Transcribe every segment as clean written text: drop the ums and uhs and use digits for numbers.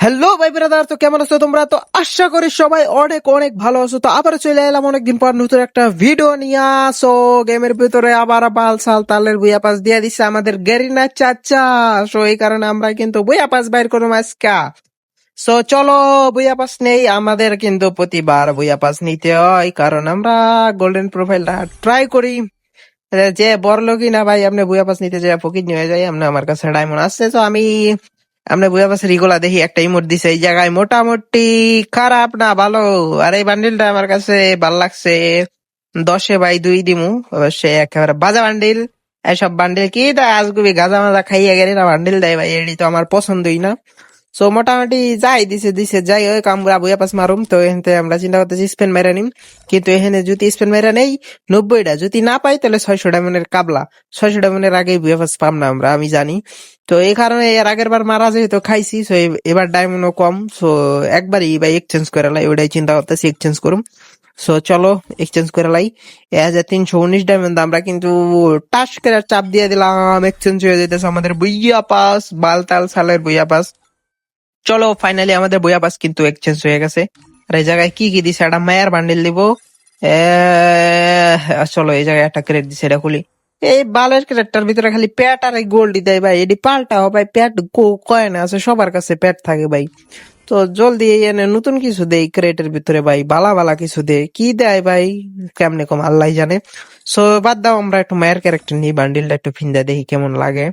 Hello ভাই brother, তো কেমন আছো তোমরা? তো আশা করি সবাই অনেক অনেক ভালো আছো। তো আবার চলে এলাম অনেকদিন পর নতুন একটা ভিডিও নিয়ে। সো গেমের ভিতরে আবার বাল সাল তালের বুয়া পাস দিয়ে দিচ্ছে আমাদের গেরিনা চাচা। সো এই কারণে আমরা কিন্তু বুয়া পাস বাইর করবো আজকা। সো চলো, বুয়া পাস নেই, আমাদের কিন্তু প্রতিবার বুয়া পাস নিতে হয় কারণ আমরা গোল্ডেন প্রোফাইলটা ট্রাই করি। যে বড়লোকই না ভাই, আপনি বুয়া পাস নিতে যাই ফকির নিয়ে যাই, আপনি আমার কাছে ডায়মন্ড আসছে। তো আমি আমরা বুয়া পাসের ইগোলা দেখি একটা ইমোট দিছে এই জায়গায়, মোটামুটি খারাপ না ভালো। আর এই বান্ডিলটা আমার কাছে ভাল লাগছে, 10/2 দিমু। সে একেবারে বাজা বান্ডিল। এসব বান্ডিল কি দেয়, আজগুবি গাঁজা মাজা খাইয়া গেলি না বান্ডিল দেয় ভাই, এটি তো আমার পছন্দই না। সো মোটামুটি যাই দিছে দিছে যাই হোক, আমরা বুয়া পাস মারুম। তো এখানে আমরা চিন্তা করতেছি স্পেন মেরে নিম, কিন্তু এখানে যদি স্পেন মেরে নেই 90টা, যদি না পাই তাহলে 600 ডায়মন্ডের কাবলা। 600 ডায়মন্ডের আগেই বুয়া পাস পাম না আমরা, আমি জানি। তো এই কারণে এর আগের বার মারা যেহেতু খাইছি, সো এবার ডায়মন্ডও কম, সো একবারই ভাই এক্সচেঞ্জ করে লাই, ওইটাই চিন্তা করতেছি এক্সচেঞ্জ করুম। সো চলো এক্সচেঞ্জ করে লাই। 1319 ডায়মন্ড আমরা কিন্তু টাস করে চাপ দিয়ে দিলাম, এক্সচেঞ্জ হয়ে যেতেছে আমাদের বুইয়া পাস, বালতাল সালের বুইয়া পাস। চলো ফাইনালি আমাদের বইয়া পাস কিন্তু এক্সচেঞ্জ হয়ে গেছে। আর এই জায়গায় কি কি দিছে, একটা মায়ের বান্ডিল দিব। চলো এই জায়গায় একটা ক্রেট দিছে, এটা খুলি। এই বালের ক্রেটটার ভিতরে খালি প্যাট আর গোল্ড দেয় ভাই, এটি পাল্টাও ভাই, প্যাট কয়েন আছে সবার কাছে, প্যাট থাকে ভাই। তো জলদি এনে নতুন কিছু দেই ক্রেটের ভিতরে ভাই, বালা বালা কিছু দেয়, কি দেয় ভাই কেমনে কম আল্লাহ জানে। সো বাদ দাও, আমরা একটু মায়ের ক্যারেক্টার নিই, বান্ডিলটা একটু ফিন্দা দেখি কেমন লাগে।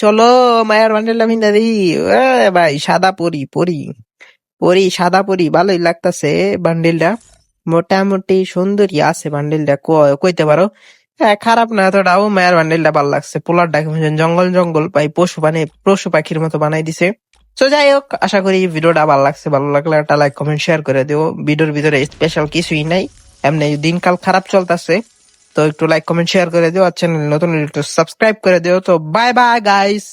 চলো মায়ের বান্ডেলটা ভিন্দা দিই। ভাই সাদা পরি পরি পরি, সাদা পরি ভালোই লাগতাছে বান্ডেলটা, মোটামুটি সুন্দরী আছে বান্ডেলটা, কইতে পারো। হ্যাঁ খারাপ না এতটাও, মায়ের বান্ডেলটা ভালো লাগছে। পোলারটা কেমন যেন জঙ্গল জঙ্গল পাই, পশু পাখির মতো বানাই দিছে। তো যাই হোক, আশা করি ভিডিওটা ভালো লাগছে। ভালো লাগলে একটা লাইক কমেন্ট শেয়ার করে দিও। ভিডিওর ভিতরে স্পেশাল কিছুই নাই, এমনি দিনকাল খারাপ চলতেছে। তো একটু লাইক কমেন্ট শেয়ার করে দিও, আর চ্যানেল নতুন একটু সাবস্ক্রাইব করে দিও। তো বাই বাই গাইস।